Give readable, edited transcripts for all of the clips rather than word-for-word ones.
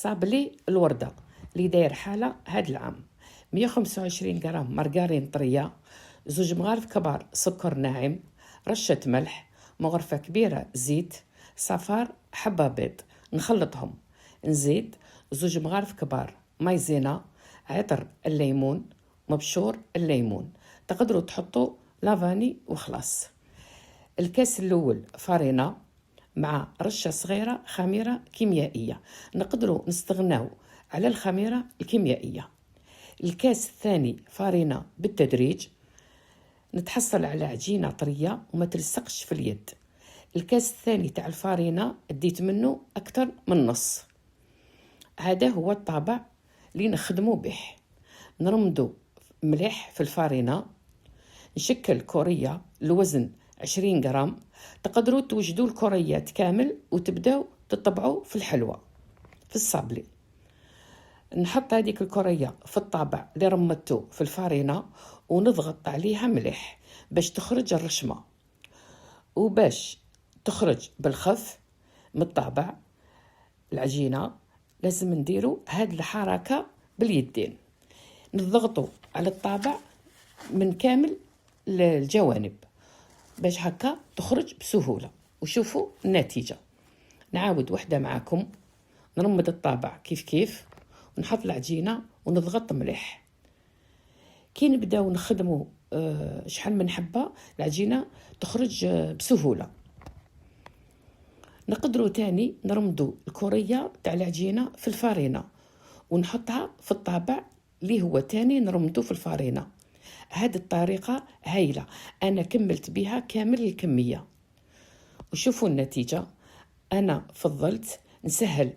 صابلي الوردة اللي داير حالة هاد العام. 125 غرام مارغرين طرية، 2 مغارف كبار سكر ناعم، رشة ملح، مغرفة كبيرة زيت، صفار، حبة بيض. نخلطهم. نزيد 2 مغارف كبار مايزينا، عطر الليمون، مبشور الليمون. تقدروا تحطوا لافاني وخلاص. الكاس الأول فارينة مع رشة صغيرة خميرة كيميائية، نقدروا نستغناو على الخميرة الكيميائية. الكاس الثاني فارينة بالتدريج، نتحصل على عجينة طرية وما تلصقش في اليد. الكاس الثاني تاع الفارينة اديت منه أكثر من نص. هذا هو الطابع اللي نخدمو به. نرمدو مليح في الفارينة، نشكل كورية الوزن 20 غرام. تقدروا توجدوا الكوريات كامل وتبداو تطبعوا في الحلوى في الصابلي. نحط هذيك الكورية في الطابع اللي رمدته في الفارينة ونضغط عليها مليح باش تخرج الرشمة، وباش تخرج بالخف من الطابع العجينة لازم نديروا هاد الحركة باليدين، نضغطوا على الطابع من كامل الجوانب باش هكا تخرج بسهولة. وشوفوا النتيجة. نعاود وحدة معاكم. نرمد الطابع كيف ونحط العجينة ونضغط مليح. كي نبداو نخدموا شحال من حبة العجينة تخرج بسهولة. نقدروا تاني نرمدوا الكورية تاع العجينة في الفارينة ونحطها في الطابع اللي هو تاني نرمدو في الفارينة. هذه الطريقة هايلة، أنا كملت بها كامل الكمية. وشوفوا النتيجة. أنا فضلت نسهل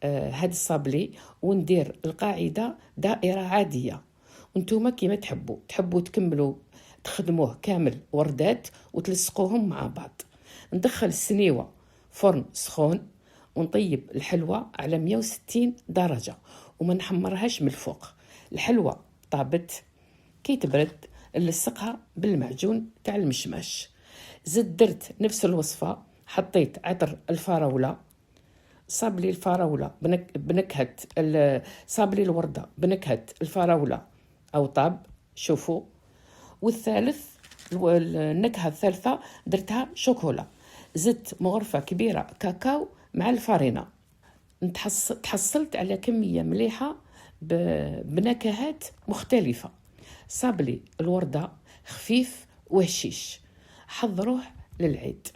هذا الصابلي وندير القاعدة دائرة عادية، وانتوما كيما تحبوا تكملوا تخدموه كامل وردات وتلصقوهم مع بعض. ندخل السنيوة فرن سخون ونطيب الحلوى على 160 درجة وما نحمرهاش من الفوق. الحلوى طابت، كي تبرد نلصقها بالمعجون تاع المشماش. زدت درت نفس الوصفة، حطيت عطر الفراولة، صابلي الفراولة بنكهة صابلي الوردة بنكهة الفراولة أو طاب. شوفوا. والثالث النكهة الثالثة درتها شوكولا. زدت مغرفة كبيرة كاكاو مع الفارينة. تحصلت على كمية مليحة بنكهات مختلفة. صابلي الوردة خفيف وهشيش، حضروه للعيد.